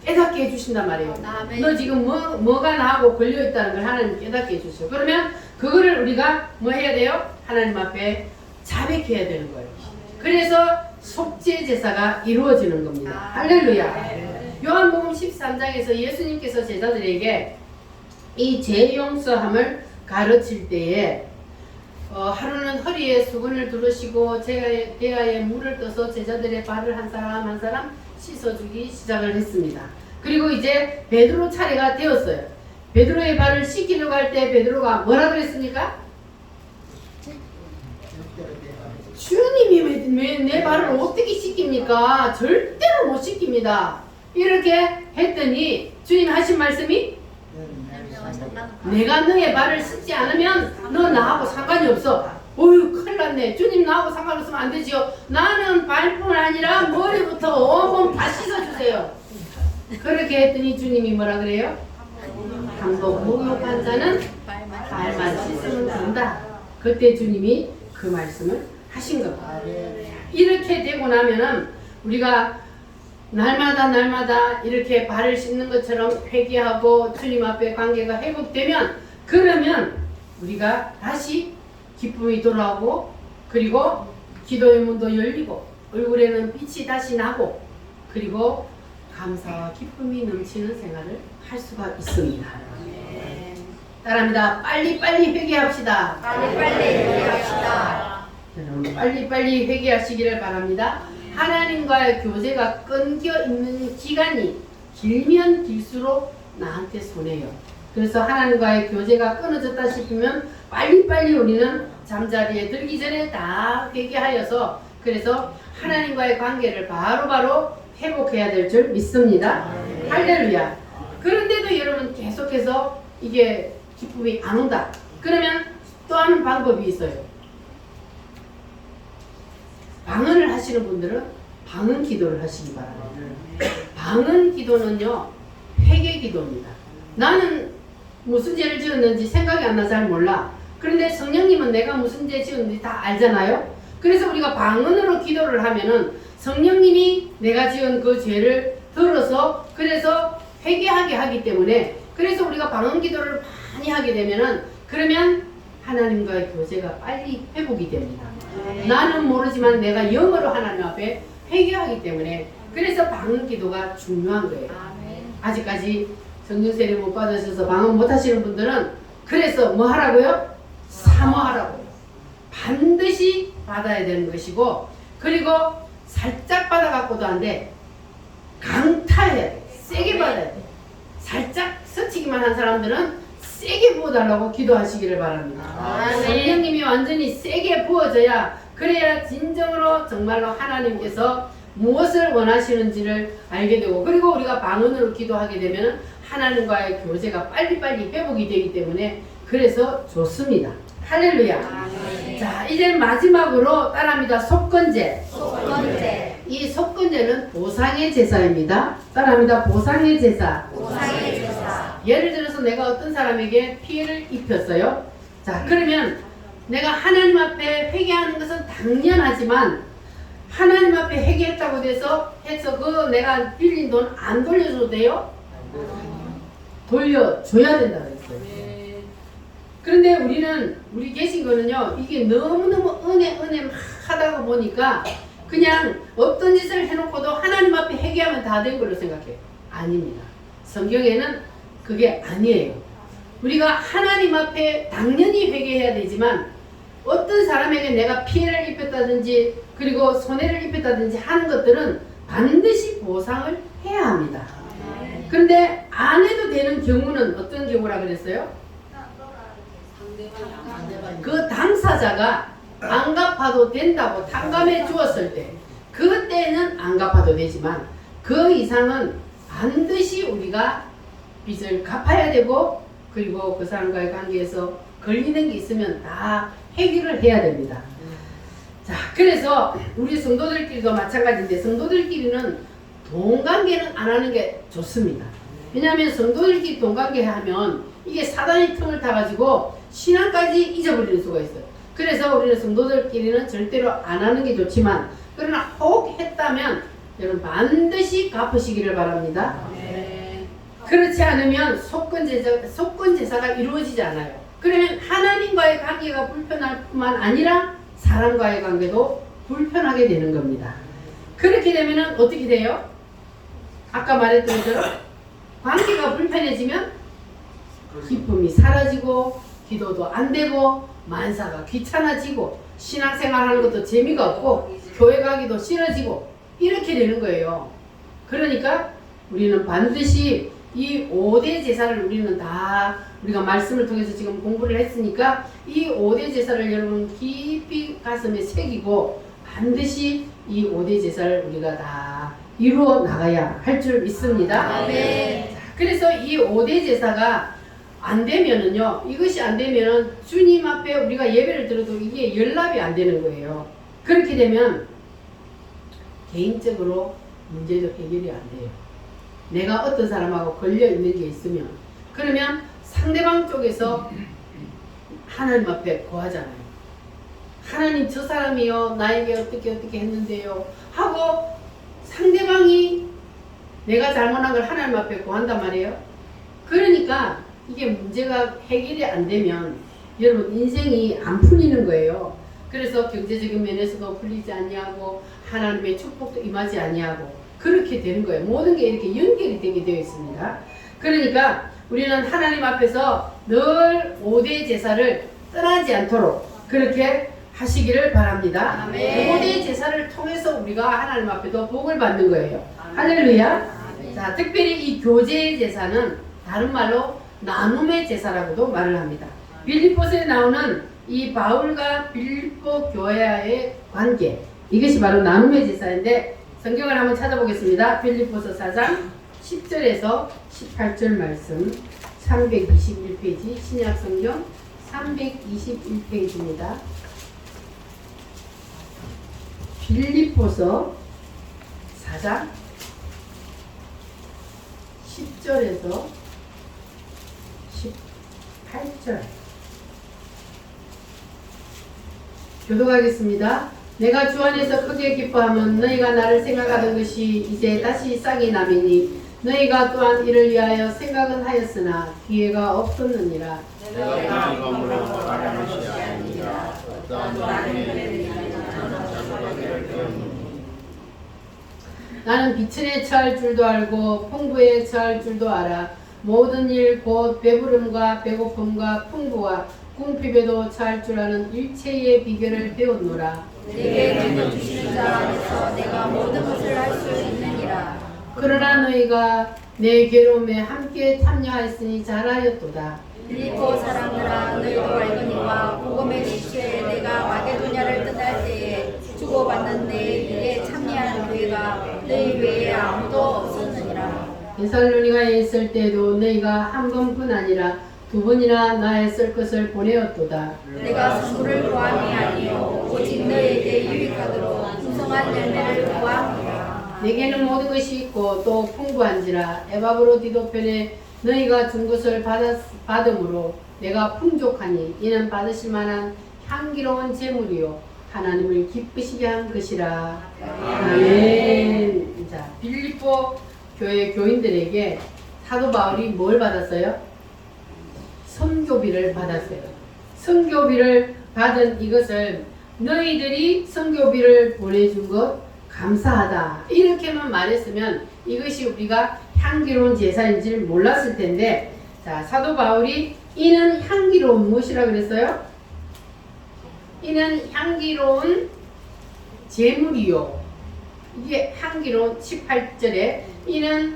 Speaker 1: 깨닫게 해주신단 말이에요. 너 지금 뭐가 나하고 걸려있다는 걸 하나님 깨닫게 해주세요. 그러면 그거를 우리가 뭐 해야 돼요? 하나님 앞에 자백해야 되는 거예요. 그래서 속죄 제사가 이루어지는 겁니다. 할렐루야. 요한복음 13장에서 예수님께서 제자들에게 이 죄 용서함을 가르칠 때에 하루는 허리에 수건을 두르시고 대야에 물을 떠서 제자들의 발을 한 사람 한 사람 씻어주기 시작을 했습니다. 그리고 이제 베드로 차례가 되었어요. 베드로의 발을 씻기려고 할 때 베드로가 뭐라 그랬습니까? 주님이 왜 내 발을 어떻게 씻깁니까? 절대로 못 씻깁니다. 이렇게 했더니 주님 하신 말씀이 내가 너의 발을 씻지 않으면 너 나하고 상관이 없어. 어휴 큰일 났네. 주님 나하고 상관없으면 안 되지요. 나는 발뿐 아니라 머리부터 온몸 다 씻어주세요. 그렇게 했더니 주님이 뭐라 그래요? 항복 목욕한 자는 발만 씻으면 된다. 그때 주님이 그 말씀을 하신 겁니다. 이렇게 되고 나면은 우리가 날마다 이렇게 발을 씻는 것처럼 회개하고 주님 앞에 관계가 회복되면 그러면 우리가 다시 기쁨이 돌아오고 그리고 기도의 문도 열리고 얼굴에는 빛이 다시 나고 그리고 감사와 기쁨이 넘치는 생활을 할 수가 있습니다. 따라합니다. 빨리빨리 회개합시다.
Speaker 2: 빨리 회개합시다.
Speaker 1: 여러분 빨리빨리 회개하시기를 바랍니다. 하나님과의 교제가 끊겨 있는 기간이 길면 길수록 나한테 손해요. 그래서 하나님과의 교제가 끊어졌다 싶으면 빨리빨리 우리는 잠자리에 들기 전에 다 회개하여서 그래서 하나님과의 관계를 바로바로 회복해야 될 줄 믿습니다. 할렐루야. 그런데도 여러분 계속해서 이게 기쁨이 안 온다. 그러면 또 하는 방법이 있어요. 방언을 하시는 분들은 방언 기도를 하시기 바랍니다. 방언 기도는요 회개 기도입니다. 나는 무슨 죄를 지었는지 생각이 안 나 잘 몰라. 그런데 성령님은 내가 무슨 죄 지었는지 다 알잖아요. 그래서 우리가 방언으로 기도를 하면은 성령님이 내가 지은 그 죄를 들어서 그래서 회개하게 하기 때문에 그래서 우리가 방언 기도를 많이 하게 되면은 그러면 하나님과의 교제가 빨리 회복이 됩니다. 나는 모르지만 내가 영어로 하나님 앞에 회개하기 때문에 그래서 방언 기도가 중요한 거예요. 아직까지 성령 세례 못 받으셔서 방언 못 하시는 분들은 그래서 뭐 하라고요? 사모하라고요. 반드시 받아야 되는 것이고 그리고 살짝 받아갖고도 안 돼. 강타해야 돼. 세게 받아야 돼. 살짝 스치기만 한 사람들은 세게 부어달라고 기도하시기를 바랍니다. 성령님이 완전히 세게 부어져야 그래야 진정으로 정말로 하나님께서 무엇을 원하시는지를 알게 되고 그리고 우리가 방언으로 기도하게 되면 하나님과의 교제가 빨리빨리 회복이 되기 때문에 그래서 좋습니다. 할렐루야. 자, 이제 마지막으로 따라합니다. 속건제.
Speaker 2: 속건제.
Speaker 1: 이 속건제는 보상의 제사입니다. 따라합니다. 보상의 제사.
Speaker 2: 보상의 제사.
Speaker 1: 예를 들어서 내가 어떤 사람에게 피해를 입혔어요. 자, 그러면 내가 하나님 앞에 회개하는 것은 당연하지만 하나님 앞에 회개했다고 해서 그 내가 빌린 돈 안 돌려줘도 돼요? 돌려줘야 된다고 했어요. 그런데 우리 계신 거는요, 이게 너무너무 은혜 막 하다가 보니까 그냥 어떤 짓을 해놓고도 하나님 앞에 회개하면 다 된 걸로 생각해요. 아닙니다. 성경에는 그게 아니에요. 우리가 하나님 앞에 당연히 회개해야 되지만 어떤 사람에게 내가 피해를 입혔다든지 그리고 손해를 입혔다든지 하는 것들은 반드시 보상을 해야 합니다. 그런데 안 해도 되는 경우는 어떤 경우라 그랬어요? 그 당사자가 안 갚아도 된다고 탕감해 주었을 때 그때는 안 갚아도 되지만 그 이상은 반드시 우리가 빚을 갚아야 되고 그리고 그 사람과의 관계에서 걸리는 게 있으면 다 해결을 해야 됩니다. 자, 그래서 우리 성도들끼리도 마찬가지인데 성도들끼리는 돈 관계는 안 하는 게 좋습니다. 왜냐하면 성도들끼리 돈 관계 하면 이게 사단의 틈을 타가지고 신앙까지 잊어버리는 수가 있어요. 그래서 우리는 성도들끼리는 절대로 안 하는 게 좋지만 그러나 혹 했다면 여러분 반드시 갚으시기를 바랍니다. 그렇지 않으면 속건 제사가 이루어지지 않아요. 그러면 하나님과의 관계가 불편할 뿐만 아니라 사람과의 관계도 불편하게 되는 겁니다. 그렇게 되면 어떻게 돼요? 아까 말했던 것처럼 관계가 불편해지면 기쁨이 사라지고 기도도 안 되고 만사가 귀찮아지고 신앙생활하는 것도 재미가 없고 교회 가기도 싫어지고 이렇게 되는 거예요. 그러니까 우리는 반드시 이 5대 제사를 우리가 말씀을 통해서 지금 공부를 했으니까 이 5대 제사를 여러분 깊이 가슴에 새기고 반드시 이 5대 제사를 우리가 다 이루어 나가야 할 줄 믿습니다.
Speaker 2: 네.
Speaker 1: 그래서 이 5대 제사가 안 되면은요, 이것이 안 되면은 주님 앞에 우리가 예배를 드려도 이게 연락이 안 되는 거예요. 그렇게 되면 개인적으로 문제도 해결이 안 돼요. 내가 어떤 사람하고 걸려 있는 게 있으면 그러면 상대방 쪽에서 하나님 앞에 고하잖아요. 하나님 저 사람이요 나에게 어떻게 했는데요 하고 상대방이 내가 잘못한 걸 하나님 앞에 고한단 말이에요. 그러니까 이게 문제가 해결이 안 되면 여러분 인생이 안 풀리는 거예요. 그래서 경제적인 면에서도 풀리지 않냐고 하나님의 축복도 임하지 않냐고 그렇게 되는 거예요. 모든 게 이렇게 연결이 되게 되어 있습니다. 그러니까 우리는 하나님 앞에서 늘 5대 제사를 떠나지 않도록 그렇게 하시기를 바랍니다.
Speaker 2: 아멘.
Speaker 1: 5대 제사를 통해서 우리가 하나님 앞에도 복을 받는 거예요. 할렐루야. 자, 특별히 이 교제의 제사는 다른 말로 나눔의 제사라고도 말을 합니다. 빌립보서에 나오는 이 바울과 빌립보 교회와의 관계 이것이 바로 나눔의 제사인데 성경을 한번 찾아보겠습니다. 빌립보서 4장 10절에서 18절 말씀 321페이지 신약성경 321페이지입니다. 빌립보서 4장 10절에서 18절 교독하겠습니다. 내가 주 안에서 크게 기뻐하면 너희가 나를 생각하던 것이 이제 다시 싹이 나매니 너희가 또한 이를 위하여 생각은 하였으나 기회가 없었느니라.
Speaker 2: 내가 이것으로 말하는 것이 아니라
Speaker 1: 나는 비천에 처할 줄도 알고 풍부에 처할 줄도 알아. 모든 일 곧 배부름과 배고픔과 풍부와 궁핍에도 처할 줄 아는 일체의 비결을 배웠노라.
Speaker 2: 내게 능력 주시는 자 안에서 내가 모든 것을 할 수 있느니라.
Speaker 1: 그러나 너희가 내 괴로움에 함께 참여하였으니 잘하였도다.
Speaker 2: 빌립보 사람들아 너희도 알거니와 복음의 시초에 내가 마게도냐를 떠날 때에 주고받는 내 일에 참여하는 교회가 너희 외에 아무도 없었느니라.
Speaker 1: 데살로니가에 있을 때도 너희가 한 번뿐 아니라 두 번이나 나의 쓸 것을 보내었도다.
Speaker 2: 내가 선물을 구함이 아니요 오직 너에게 유익하도록 풍성한 열매를 구함이라.
Speaker 1: 내게는 모든 것이 있고 또 풍부한지라. 에바브로디도편에 너희가 준 것을 받음으로 내가 풍족하니 이는 받으실 만한 향기로운 제물이요 하나님을 기쁘시게 한 것이라. 아멘. 자, 빌립보 교회 교인들에게 사도 바울이 뭘 받았어요? 선교비를 받았어요. 선교비를 받은 이것을 너희들이 선교비를 보내준 것 감사하다. 이렇게만 말했으면 이것이 우리가 향기로운 제사인지를 몰랐을 텐데, 자, 사도 바울이 이는 향기로운 무엇이라 그랬어요? 이는 향기로운 제물이요. 이게 향기로운 18절에 이는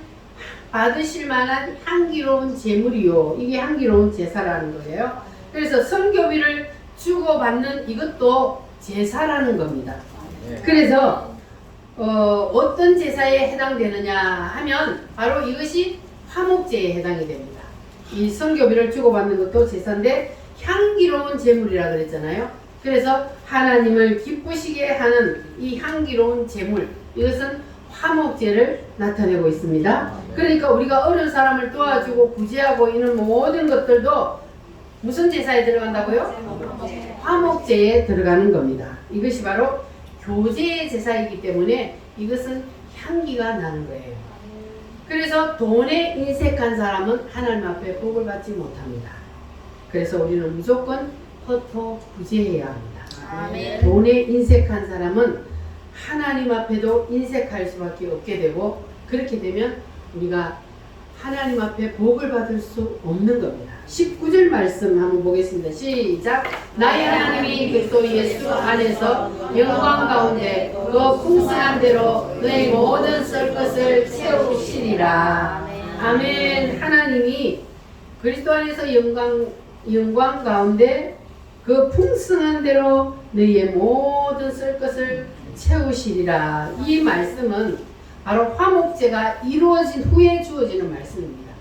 Speaker 1: 받으실 만한 향기로운 제물이요. 이게 향기로운 제사라는 거예요. 그래서 선교비를 주고받는 이것도 제사라는 겁니다. 그래서 어떤 제사에 해당되느냐 하면 바로 이것이 화목제에 해당이 됩니다. 이 선교비를 주고받는 것도 제사인데 향기로운 제물이라 그랬잖아요. 그래서 하나님을 기쁘시게 하는 이 향기로운 제물, 이것은 화목제를 나타내고 있습니다. 그러니까 우리가 어려운 사람을 도와주고 구제하고 있는 모든 것들도 무슨 제사에 들어간다고요? 화목제에 들어가는 겁니다. 이것이 바로 교제의 제사이기 때문에 이것은 향기가 나는 거예요. 그래서 돈에 인색한 사람은 하나님 앞에 복을 받지 못합니다. 그래서 우리는 무조건 허토 구제해야 합니다.
Speaker 2: 아멘.
Speaker 1: 돈에 인색한 사람은 하나님 앞에도 인색할 수밖에 없게 되고, 그렇게 되면 우리가 하나님 앞에 복을 받을 수 없는 겁니다. 19절 말씀 한번 보겠습니다. 시작. 나의 하나님이 그리스도 예수 안에서 영광 가운데 그 풍성한 대로 너희 모든 쓸 것을 채우시리라. 아멘. 하나님이 그리스도 안에서 영광 가운데 그 풍성한 대로 너희의 모든 쓸 것을 채우시리라. 이 말씀은 바로 화목제가 이루어진 후에 주어지는 말씀입니다.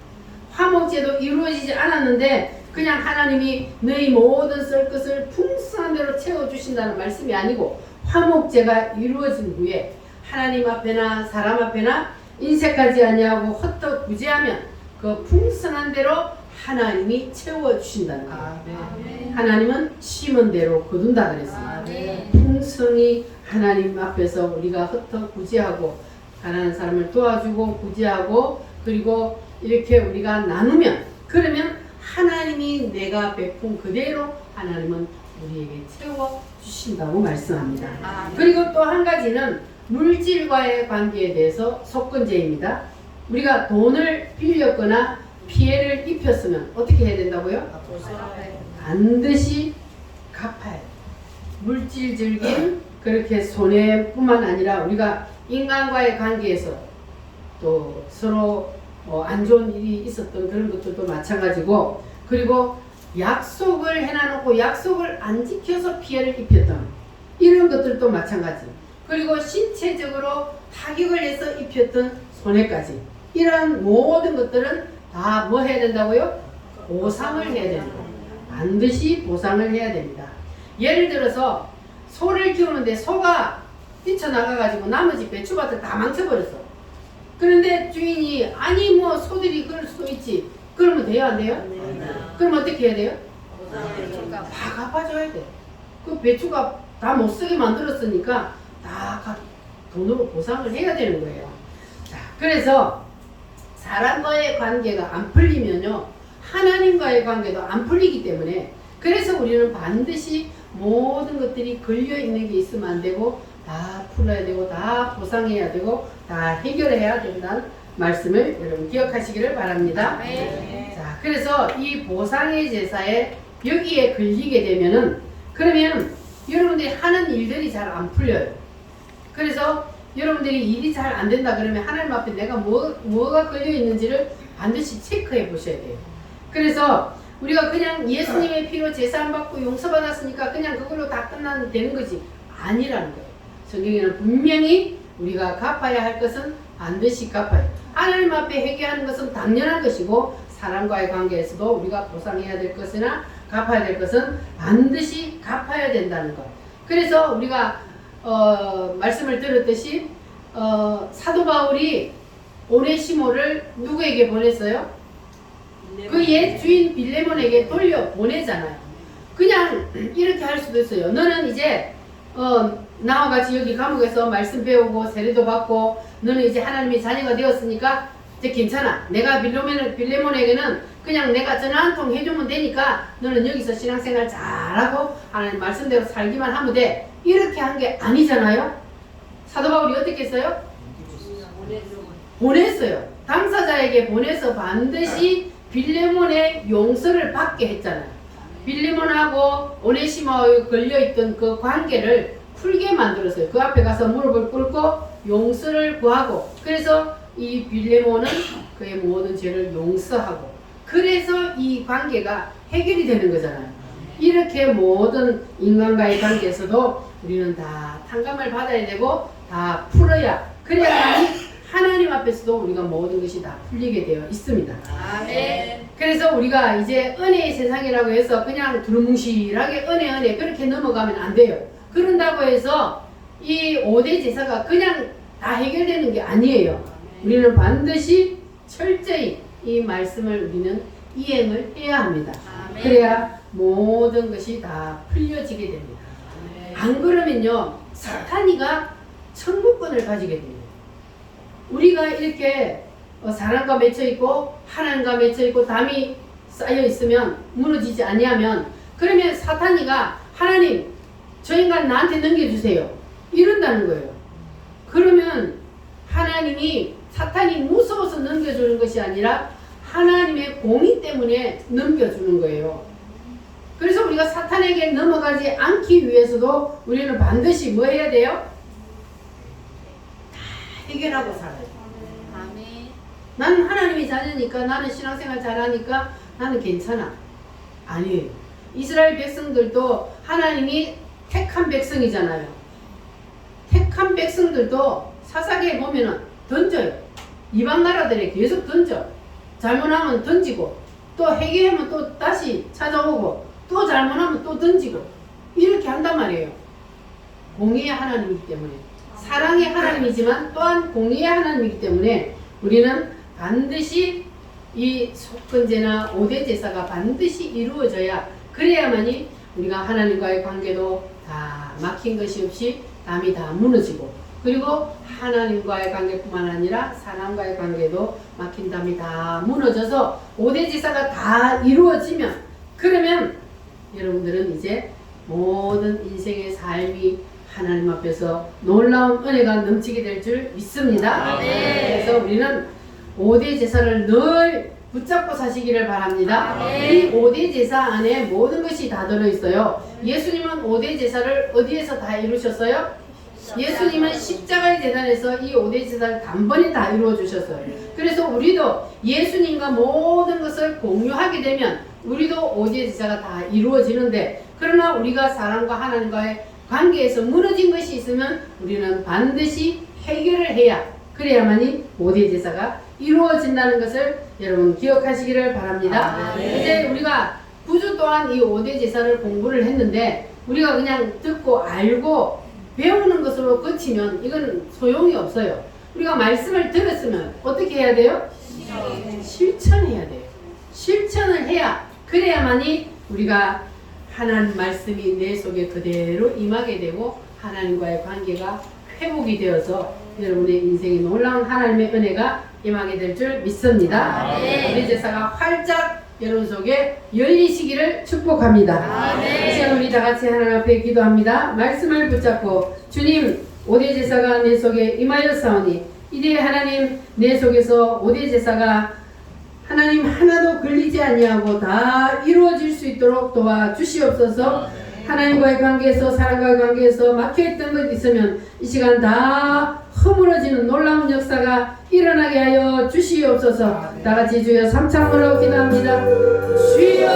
Speaker 1: 화목제도 이루어지지 않았는데 그냥 하나님이 너희 모든 쓸 것을 풍성한 대로 채워주신다는 말씀이 아니고, 화목제가 이루어진 후에 하나님 앞에나 사람 앞에나 인색하지 아니하고 헛되이 구제하면 그 풍성한 대로 하나님이 채워주신다는 거예요. 하나님은 심은 대로 거둔다 그랬습니다. 풍성히 하나님 앞에서 우리가 흩어 구제하고 가난한 사람을 도와주고 구제하고 그리고 이렇게 우리가 나누면, 그러면 하나님이 내가 베푼 그대로 하나님은 우리에게 채워주신다고 말씀합니다. 그리고 또 한 가지는 물질과의 관계에 대해서 속건제입니다. 우리가 돈을 빌렸거나 피해를 입혔으면 어떻게 해야 된다고요? 반드시 갚아야 돼요. 물질적인 그렇게 손해뿐만 아니라 우리가 인간과의 관계에서 또 서로 안 좋은 일이 있었던 그런 것들도 마찬가지고, 그리고 약속을 해놔놓고 약속을 안 지켜서 피해를 입혔던 이런 것들도 마찬가지, 그리고 신체적으로 타격을 해서 입혔던 손해까지, 이런 모든 것들은 다 뭐 해야 된다고요? 보상을 해야 됩니다. 반드시 보상을 해야 됩니다. 예를 들어서 소를 키우는데 소가 뛰쳐나가가지고 나머지 배추밭을 다 망쳐버렸어. 그런데 주인이 아니 뭐 소들이 그럴 수도 있지. 그러면 돼요 안 돼요? 그럼 어떻게 해야 돼요? 다 갚아줘야 돼. 그 배추가 다 못쓰게 만들었으니까 다 돈으로 보상을 해야 되는 거예요. 자, 그래서 사람과의 관계가 안 풀리면요, 하나님과의 관계도 안 풀리기 때문에, 그래서 우리는 반드시 모든 것들이 걸려있는 게 있으면 안 되고 다 풀어야 되고 다 보상해야 되고 다 해결해야 된다는 말씀을 여러분 기억하시기를 바랍니다. 자, 그래서 이 보상의 제사에 여기에 걸리게 되면은, 그러면 여러분들이 하는 일들이 잘 안 풀려요. 그래서 여러분들이 일이 잘 안 된다 그러면 하나님 앞에 내가 뭐가 걸려 있는지를 반드시 체크해 보셔야 돼요. 그래서 우리가 그냥 예수님의 피로 제사 안 받고 용서받았으니까 그냥 그걸로 다 되는 것이 아니라는 거예요. 성경에는 분명히 우리가 갚아야 할 것은 반드시 갚아요. 하나님 앞에 회개하는 것은 당연한 것이고 사람과의 관계에서도 우리가 보상해야 될 것이나 갚아야 될 것은 반드시 갚아야 된다는 것. 그래서 우리가 말씀을 들었듯이 사도 바울이 오네시모를 누구에게 보냈어요? 그 옛 주인 빌레몬에게 돌려 보내잖아요. 그냥 이렇게 할 수도 있어요. 너는 이제 나와 같이 여기 감옥에서 말씀 배우고 세례도 받고 너는 이제 하나님의 자녀가 되었으니까 이제 괜찮아. 내가 빌레몬에게는 그냥 내가 전화 한 통 해주면 되니까 너는 여기서 신앙생활 잘하고 하나님 말씀대로 살기만 하면 돼. 이렇게 한 게 아니잖아요. 사도 바울이 어떻게 했어요? 보냈어요. 당사자에게 보내서 반드시 빌레몬의 용서를 받게 했잖아요. 빌레몬하고 오네시모에 걸려있던 그 관계를 풀게 만들었어요. 그 앞에 가서 무릎을 꿇고 용서를 구하고, 그래서 이 빌레몬은 그의 모든 죄를 용서하고, 그래서 이 관계가 해결이 되는 거잖아요. 이렇게 모든 인간과의 관계에서도 우리는 다 탕감을 받아야 되고 다 풀어야, 그래야만이 하나님 앞에서도 우리가 모든 것이 다 풀리게 되어 있습니다.
Speaker 2: 아멘.
Speaker 1: 그래서 우리가 이제 은혜의 세상이라고 해서 그냥 두루뭉실하게 은혜 그렇게 넘어가면 안 돼요. 그런다고 해서 이 5대 제사가 그냥 다 해결되는 게 아니에요. 우리는 반드시 철저히 이 말씀을 우리는 이행을 해야 합니다.
Speaker 2: 아멘.
Speaker 1: 그래야 모든 것이 다 풀려지게 됩니다. 안 그러면요, 사탄이가 천국권을 가지게 됩니다. 우리가 이렇게 사람과 맺혀 있고 하나님과 맺혀 있고 담이 쌓여 있으면, 무너지지 아니하면, 그러면 사탄이가 하나님 저 인간 나한테 넘겨주세요 이런다는 거예요. 그러면 하나님이 사탄이 무서워서 넘겨주는 것이 아니라 하나님의 공의 때문에 넘겨주는 거예요. 그래서 우리가 사탄에게 넘어가지 않기 위해서도 우리는 반드시 뭐 해야 돼요? 다 해결하고 살아요.
Speaker 2: 아멘.
Speaker 1: 나는 하나님의 자녀니까, 나는 신앙생활 잘하니까 나는 괜찮아. 아니에요. 이스라엘 백성들도 하나님이 택한 백성이잖아요. 택한 백성들도 사사기에 보면은 던져요. 이방 나라들에 계속 던져. 잘못하면 던지고, 또 회개하면 또 다시 찾아오고, 또 잘못하면 또 던지고, 이렇게 한단 말이에요. 공의의 하나님이기 때문에, 사랑의 하나님이지만 또한 공의의 하나님이기 때문에 우리는 반드시 이 속건제나 5대 제사가 반드시 이루어져야, 그래야만이 우리가 하나님과의 관계도 다 막힌 것이 없이 담이 다 무너지고, 그리고 하나님과의 관계뿐만 아니라 사람과의 관계도 막힌 담이 다 무너져서 5대 제사가 다 이루어지면, 그러면 여러분들은 이제 모든 인생의 삶이 하나님 앞에서 놀라운 은혜가 넘치게 될 줄 믿습니다. 그래서 우리는 5대 제사를 늘 붙잡고 사시기를 바랍니다. 이 5대 제사 안에 모든 것이 다 들어있어요. 예수님은 5대 제사를 어디에서 다 이루셨어요? 예수님은 십자가의 제단에서 이 5대 제사를 단번에 다 이루어 주셨어요. 그래서 우리도 예수님과 모든 것을 공유하게 되면 우리도 5대 제사가 다 이루어지는데, 그러나 우리가 사람과 하나님과의 관계에서 무너진 것이 있으면 우리는 반드시 해결을 해야, 그래야만이 5대 제사가 이루어진다는 것을 여러분 기억하시기를 바랍니다. 이제 우리가 9주 동안 이 5대 제사를 공부를 했는데, 우리가 그냥 듣고 알고 배우는 것으로 그치면 이건 소용이 없어요. 우리가 말씀을 들었으면 어떻게 해야 돼요? 실천해야 돼요. 실천을 해야, 그래야만이 우리가 하나님 말씀이 내 속에 그대로 임하게 되고 하나님과의 관계가 회복이 되어서 여러분의 인생에 놀라운 하나님의 은혜가 임하게 될 줄 믿습니다. 우리 제사가 활짝 여러분 속에 열리시기를 축복합니다. 이제 우리 다 같이 하나님 앞에 기도합니다. 말씀을 붙잡고, 주님 5대 제사가 내 속에 임하였사오니 이제 하나님 내 속에서 5대 제사가 하나님 하나도 걸리지 아니하고 다 이루어질 수 있도록 도와주시옵소서. 하나님과의 관계에서, 사람과의 관계에서 막혀있던 것 있으면 이 시간 다 허물어지는 놀라운 역사가 일어나게 하여 주시옵소서. 다같이 주여 삼창으로 기도합니다. 주여